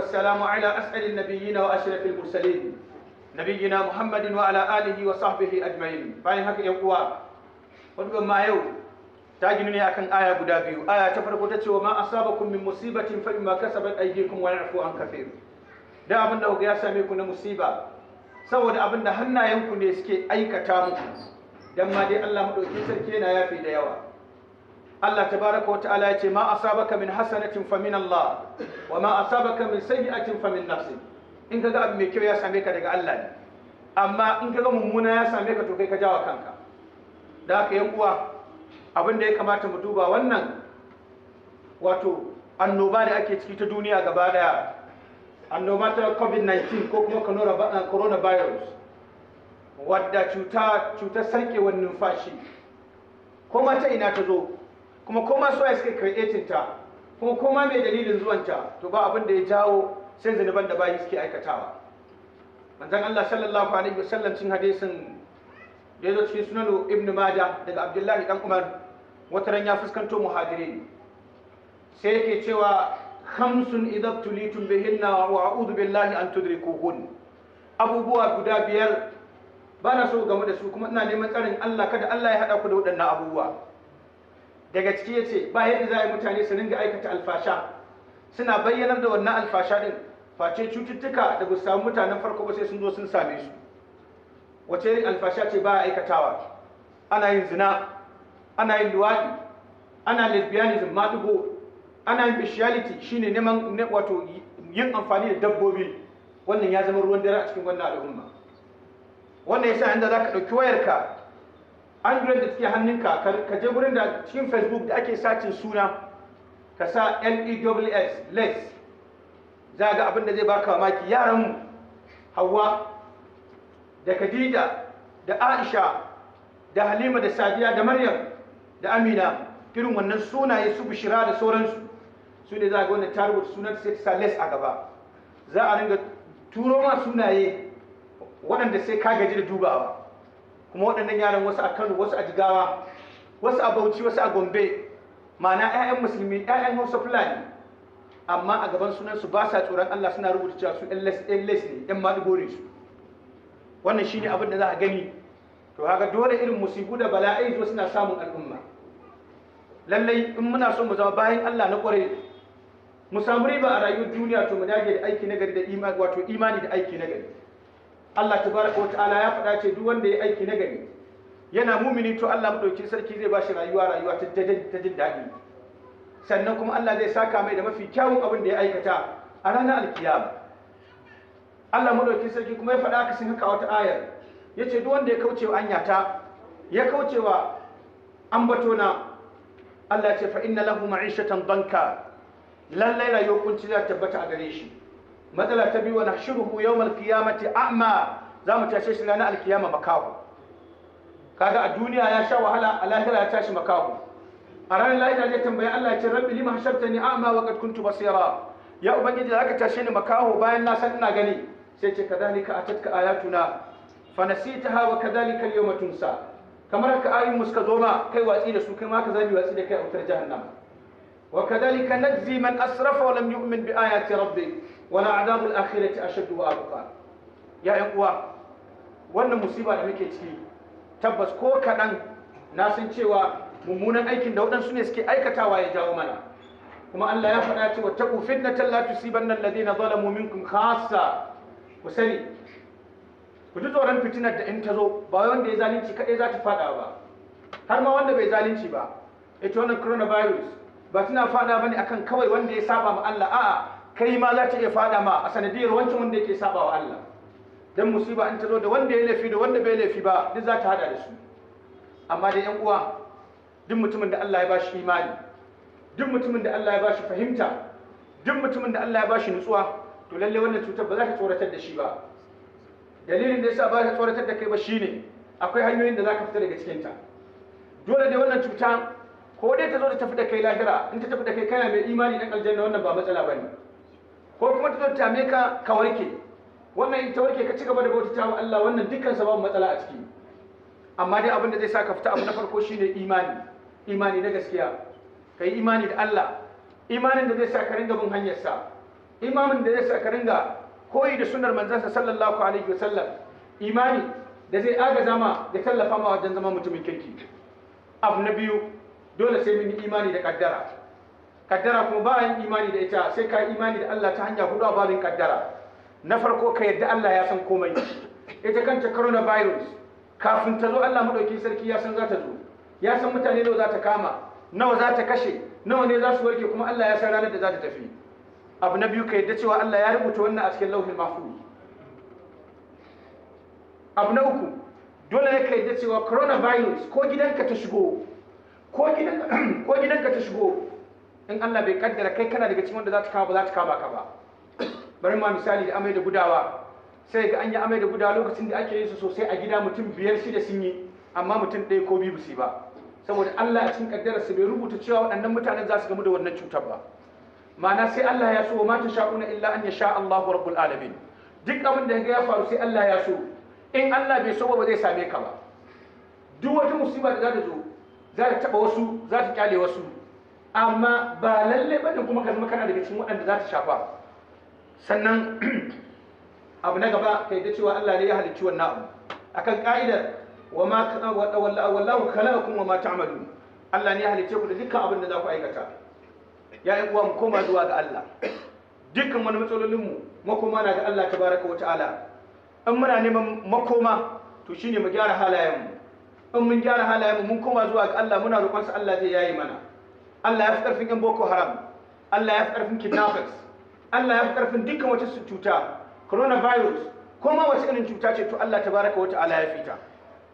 والسلام على أسعد النبيين وأشرف المرسلين نبينا محمد وعلى آله وصحبه أجمعين. bayan haka ‘yan uwa, wadda ma yau ta gini ne akan aya guda biyu. Aya ta farko ta ce wa ma asabakum min musibatin fa bima kasabat aydikum wa ya'fu an kathir. Da abin da ya same ku na musiba saboda abin da hannayenku ne suke aikata muku, dan ma dai Allah madauki sarki yana yafi da yawa. Allah tabaraka wa ta'ala ya ce ma asabaka min hasanatin fa min Allah wa ma asabaka min sayyi'atin fa min nafsik. In kaga abu mai kyau ya same ka daga Allah ne, amma in kaga mummuna ya same ka to kai ka jawo kanka. Da haka yan uwa, abin da ya kamata mu duba wannan wato annoba da ake ciki ta duniya gaba daya, annoba ta COVID-19 ko kuma coronavirus, wadda cutar sarkewar numfashi, koma ta ina ta zo, kuma koma so ya suke creating ta, kuma koma mai dalilin zuwanta, to ba abin da ya jawo sai zanuban da bayi suke aikatawa. Manzon Allah sallallahu alaihi wasallam cin hadisin da ya zo cikin sunan Ibn Majah daga Abdullahi dan Umar, wata ran ya fuskanto muhajirin sai yake cewa khamsun idza tulitum bihinna wa a'udhu billahi an tudrikuhun. Abubuwa guda biyar bana so game da su, kuma ina neman tsarin Allah kada Allah ya hada ku da waɗannan abubuwa. Daga ciki yace ba yadda za a yi mutane su ringa aikata alfasha, suna bayyanar da wannan alfasha din, face cututtuka da ba su samu mutanen farko ba sai sun zo sun same su. Wace irin alfasha ce ba a aikatawa? Ana yin zina, ana yin luwaɗi, ana lesbianism maɗigo, ana yin bestiality shine neman wato yin amfani da dabbobi. Wannan ya zama ruwan dare a cikin wannan al'umma. Wannan yasa inda za ka ɗauki wayarka Android da take hannunka ka je gurin da cikin Facebook da ake sacin suna ka sa LESS, za ga abin da zai baka mamaki. Yaranmu Hauwa da Khadija da Aisha da Halima da Sadiya da Maryam da Amina, irin wannan sunaye su Bishira da sauransu, su ne za ga wannan ta rubuta sunan sai ta sa les a gaba. Za a ringa turo ma sunaye waɗanda sai ka gaji da dubawa, kuma waɗannan yaran wasu a Kano, wasu a Jigawa, wasu a Bauchi, wasu a Gombe, ma'ana 'ya'yan musulmi, 'ya'yan Hausa Fulani, amma a gaban sunansu ba sa tsoron Allah, suna rubuta cewa su ɗan les ne, ɗan maɗigori su. Wannan shine abin da za a gani. To haka dole irin musibu da bala'ai zo suna samun al'umma. Lallai in muna so mu zama bayan Allah na ƙware, mu samu riba a rayuwar duniya, to mu dage da aiki nagari da imani, wato imani da aiki nagari. Allah tabaraka wa ta'ala ya faɗa ce duk wanda ya aiki nagari yana mumini, to Allah madauki sarki zai bashi rayuwa ta jin daɗi. Sannan kuma Allah zai saka mai da mafi kyawun abin da ya aikata a ranar alkiyama. Allah madauki sarki kuma ya faɗa haka sun haka wata ayar, yace duk wanda ya kaucewa anyata, ya kaucewa ambatona, Allah ya ce fa inna lahu ma'ishatan danka, lallai rayuwar kunci za ta tabbata a gare shi. Matsala ta biyu, wa nahshuruhu yawmal qiyamati a'ma, za mu tashe shi ranar alkiyama makahu. Kaga a duniya ya sha wahala, a lahira ya tashi makahu. A ranar lahira zai tambayi Allah ya ce rabbi lima hashabtani a'ma wa qad kuntu basira. Ya ubangiji, zaka tashe ni makahu bayan na san ina gani. Sai ce kadhalika atatka ayatuna fa nasitaha wa kadhalika al-yawma tunsa. Kamar haka ayoyin mu suka zo ma kai watsi da su, kai ma ka zabi watsi da kai a wutar jahannama. Wa kadhalika najzi man asrafa wa lam yu'min bi ayati rabbi wa la'adabu al-akhirati ashaddu wa abqa. Ya ƴan uwa, wannan musiba da muke ciki, tabbas ko kaɗan na san cewa mummunan aikin da waɗansu ne suke aikatawa ya jawo mana. Kuma Allah ya faɗa cewa taqu fitnatan la tusibanna alladhina zalamu minkum khassa. Ku sani, ku ji tsoron fitinar da in ta zo ba wanda ya zalunci kaɗai za ta faɗa ba, har ma wanda bai zalunci ba. Ita wannan coronavirus ba tana faɗa bane akan kawai wanda ya saba ma Allah, a'a kai ma za ta iya faɗa ma a sanadiyar wancan wanda yake saba wa Allah. Dan musiba in ta zo da wanda ya laifi da wanda bai laifi ba, duk za ta hada da su. Amma da ƴan uwa, duk mutumin da Allah ya bashi imani, duk mutumin da Allah ya bashi fahimta, duk mutumin da Allah ya bashi nutsuwa, to lalle wannan cutar ba za ta tsoratar da shi ba. Dalilin da yasa ba ta tsoratar da kai ba shine akwai hanyoyin da za ka fita daga cikinta. Dole dai wannan cuta ko dai ta zo ta tafi da kai lahira, in ta tafi da kai kana mai imani dan aljanna, wannan ba matsala bane. Ko kuma ta zo ta tame ka warke, wannan in ta warke ka ci gaba da bautata wa Allah, wannan dukkan sa babu matsala a ciki. Amma dai abin da zai sa ka fita abu na farko shine imani na gaskiya. Kai imani da Allah, imanin da zai sa ka ringa bin hanyar sa, imamin da zai sa ka ringa koyi da sunnar manzansa sallallahu alaihi wasallam, imani da zai agaza ma da tallafa ma wajen zama mutumin kirki. Abu na biyu, dole sai mun yi imani da kaddara. Kaddara kuma ba yin imani da ita sai ka yi imani da Allah ta hanya hudu a babin kaddara. Na farko ka yadda Allah ya san komai. Ita kanta coronavirus kafin ta zo Allah madauki sarki ya san za ta zo, ya san mutane nawa za ta kama, nawa za ta kashe, nawa ne za su warke, kuma Allah ya san ranar da za ta tafi. Abu na biyu ka yadda cewa Allah ya rubuta wannan a cikin lauhin mahfuz. Abu na uku, dole ne ka yadda cewa coronavirus ko gidanka ta shigo, ko gidanka ta shigo, in Allah bai kaddara kai kana daga cikin wanda za ta kama ba za ta kama ka ba. Bari ma misali da amai da gudawa, sai ga an yi amai da gudawa lokacin da ake yin su sosai a gida mutum 5-6 sun yi, amma mutum 1 ko 2 su ba, saboda Allah a cikin kaddararsa bai rubuta cewa waɗannan mutanen za su gamu da wannan cutar ba. Ma'ana sai Allah ya so, wa ma tasha'una illa an yasha Allahu rabbul alamin. Duk abin da ya faru sai Allah ya so, in Allah bai so ba zai same ka ba. Duk wata musiba da za ta zo za ta taba wasu, za ta kyale wasu, amma ba lalle bane kuma ka zama kana daga cikin waɗanda za ta shafa. Sannan abu na gaba kai da cewa Allah ne ya halicci wannan abu akan ka'idar wallahu khalaqakum wa ma ta'malun. Allah ne ya halicce ku da dukkan abin da za ku aikata. Ya yi uwa mu koma zuwa ga Allah. Dukkan wani matsalolin mu makoma na ga Allah tabaraka wa ta'ala. In muna neman makoma to shine mu gyara halayen mu. In mun gyara halayen mu mun koma zuwa ga Allah, muna roƙon sa Allah zai yayi mana. Allah ya fi karfin yan boko haram, Allah ya fi karfin kidnappers, Allah ya fi karfin dukkan wata cuta, coronavirus ko ma wace irin cuta ce, to Allah tabaraka wa ta'ala ya fita.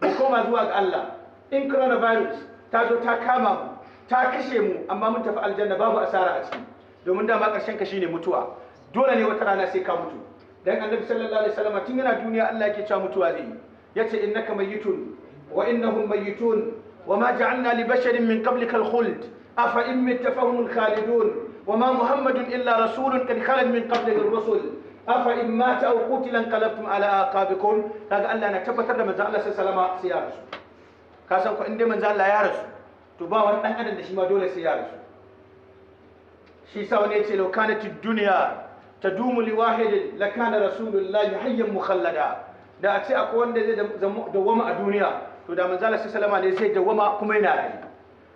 Mu koma zuwa ga Allah. In coronavirus ta zo ta kama mu, ta kashe mu, amma mun tafi aljanna babu asara a ciki, domin dama karshen ka shine mutuwa. Dole ne wata rana sai ka mutu. Dan Annabi sallallahu alaihi wasallam tun yana duniya Allah yake cewa mutuwa zai yi. Yace innaka mayyitun wa innahum mayyitun wa ma ja'alna li basharin min qablika al-khuld afa in mitta fahumul khalidun wa ma muhammadun illa rasulun qad khalat min qablihi ar-rusul afa in mata aw qutila qalabtum ala aqabikum. Kaga Allah na tabbatar da manzo Allah sallallahu alaihi wasallam sai ya rasu. Ka san ko inda manzo Allah ya rasu to ba wani dan adam da shi ma dole sai ya rasu. Shi sa wani yace law kanatid dunya tadumu li wahidin lakana rasulullahi hayyan mukhallada. Da a ce akwai wanda zai dawwama a duniya, to da manzo Allah sallallahu alaihi wasallam ne zai dawwama kuma yana rayu.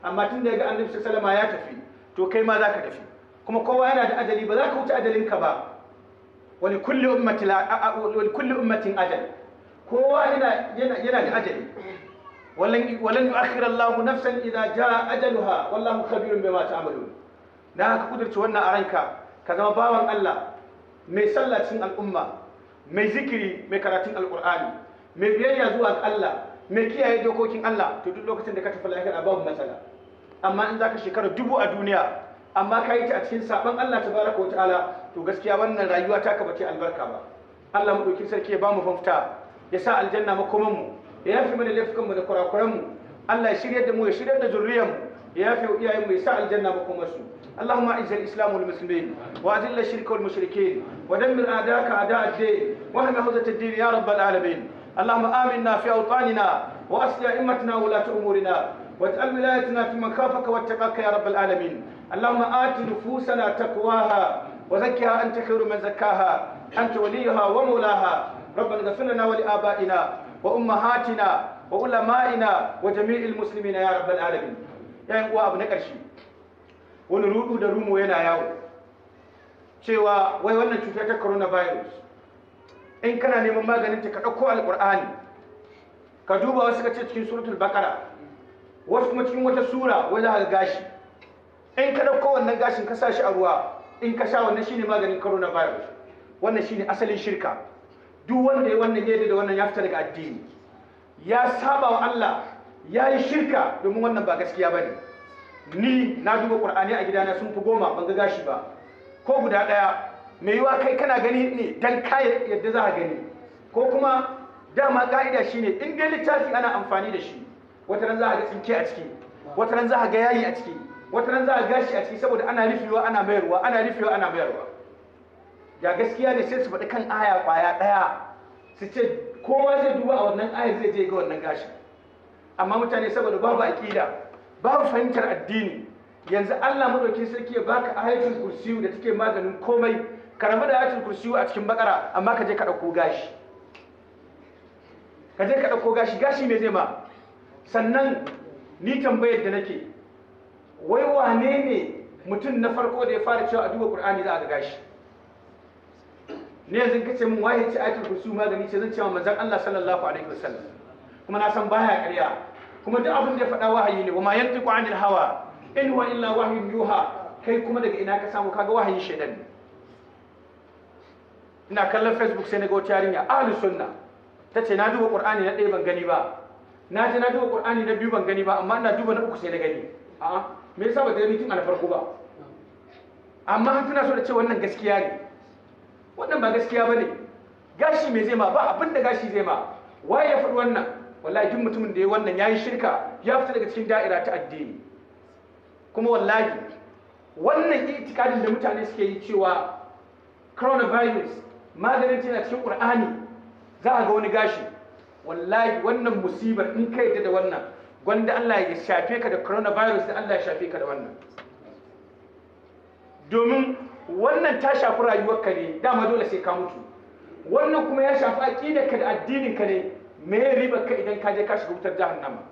Amma tun da ya ga annabi sallallahu alaihi wasallam ya tafi, to kai ma zaka tafi, kuma kowa yana da ajali, ba za ka wuce ajalinka ba. Wani kulli ummatin ajal, kowa yana da ajali. walan yu'akhkhira Allahu nafsan idza jaa ajaluha wallahu khabirun bima ta'malun. Da haka kudurci wannan a ranka, ka zama bawan Allah mai sallacin al'umma, mai zikiri, mai karatun alqur'ani, mai biyayya zuwa ga Allah, mai kiyaye dokokin Allah, to duk lokacin da ka tafi lahira babu matsala. Amma in zaka shekara 1000 a duniya amma ka yi ta a cikin saban Allah tabaraka wa ta'ala, to gaskiya wannan rayuwa ta ka bace albarka ba. Allah mu dauki sarki ya ba mu mafita, ya sa aljanna makoman mu, ya yafi mana laifukan mu da kurakuran mu. Allah ya shiryar da mu, ya shiryar da zuriyar mu, ya yafi iyayen mu, ya sa aljanna makoman su. اللهم اعز الاسلام والمسلمين واذل الشرك والمشركين ودمر اعداءك اعداء الدين واهم حوزه الدين يا رب العالمين. اللهم امنا في اوطاننا واصلح ائمتنا وولاة امورنا واجعل ولايتنا في من خافك واتقاك يا رب العالمين. اللهم آت نفوسنا تقواها وزكها أنت خير من زكاها أنت وليها ومولاها. ربنا اغفر لنا ولآبائنا وأمهاتنا وعلمائنا وجميع المسلمين يا رب العالمين. يا uwa abu na ƙarshe, wani rudu da rumo yana yawo cewa wai wannan cutar ta coronavirus in kana neman maganin ta ka ɗauko alƙur'ani ka duba, wasu ka ce cikin suratul baqara, wasu kuma cikin wata sura wai za ka gashi. In ka ɗauko wannan gashin ka sa shi a ruwa, in ka sha wannan shine maganin coronavirus. Wannan shine asalin shirka. Duk wanda ya wannan yadda da wannan ya fita daga addini, ya saba wa Allah, ya yi shirka, domin wannan ba gaskiya ba ne. Ni na duba ƙur'ani a gidana sun fi 10 ban ga gashi ba, ko guda ɗaya. Mai yiwa kai kana gani ne dan ka yadda za ka gani, ko kuma dama ka'ida shine in dai littafi ana amfani da shi, wata ran za ka ga tsinke a ciki, wata ran za ka ga yayi a ciki, wata ran za a gashi a ciki, saboda ana rufewa ana mayarwa, ana rufewa ana mayarwa. Ya gaskiya ne sai su faɗi kan aya ƙwaya ɗaya, su ce kowa zai duba a wannan ayar zai je ga wannan gashi. Amma mutane saboda babu aƙida, babu fahimtar addini, yanzu Allah madaukakin sarki ya baka ayatul kursiyu da take maganin komai, rabu da ayatul kursiyu a cikin bakara amma ka je ka dauko gashi gashi me zai ma? Sannan ni tambayar da nake, wai wane ne mutum na farko da ya fara cewa a duba Qur'ani za a ga gashi? ne yanzu kace mun waye ce ayatul kursiyu magani ce zan cewa manzon Allah sallallahu alaihi wasallam, kuma na san baya ƙarya, kuma duk abin da ya faɗa wahayi ne, wa ma yantiqu anil hawa in huwa illa wahyun yuha. Kai kuma daga ina ka samu? Kaga wahayin shedan ne. Ina kallon Facebook sai na ga wata yarinya ahlus sunna tace na duba Qur'ani na ɗaya ban gani ba, na je na duba Qur'ani na biyu ban gani ba, amma ina duba na uku sai na gani. A'a, me yasa ba ta gani tun a farko ba? Amma tana so da ce wannan gaskiya ne. Wannan ba gaskiya bane. Gashi me zai ma? Ba abin da gashi zai ma. Waye ya faɗi wannan? Wallahi duk mutumin da ya wannan yayi shirka, ya fita daga cikin da'ira ta addini. Kuma wallahi wannan itikadin da mutane suke yi cewa coronavirus maganin tana cikin Qur'ani, za a ga wani gashi. Wallahi wannan musibar in ka yadda da wannan, gwanda Allah ya shafe ka da coronavirus da Allah ya shafe ka da wannan. Domin wannan ta shafi rayuwarka ne, dama dole sai ka mutu. Wannan kuma ya shafi aqidarka da addininka ne, me ribar ka idan ka je ka shiga wutar jahannama?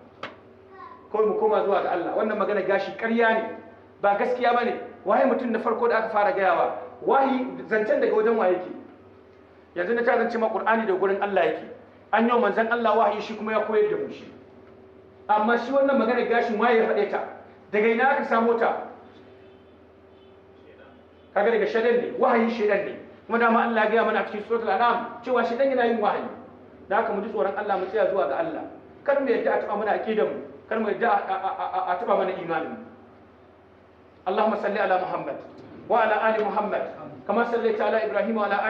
Kawai mu koma zuwa ga Allah. Wannan magana gashi ƙarya ne, ba gaskiya bane. Waye mutum na farko da aka fara gayawa? Wahi zancen daga wajen waye yake? Yanzu na ta zance ma Qur'ani da gurin Allah yake. An yi manzon Allah wahayi, shi kuma ya koyar da mu shi. Amma shi wannan magana gashin waye ya faɗe ta? Daga ina aka samo ta? Kaga daga shedan ne, wahayi shedan ne. Kuma dama Allah ya gaya mana a cikin suratul An'am cewa shedan yana yin wahayi. Da haka mu ji tsoron Allah, mu tsaya zuwa ga Allah. Kar mu yadda a taɓa mana aqidar mu, kar mu yadda a taɓa mana imanin mu. اللهم صل على محمد وعلى آل محمد كما صليت على إبراهيم وعلى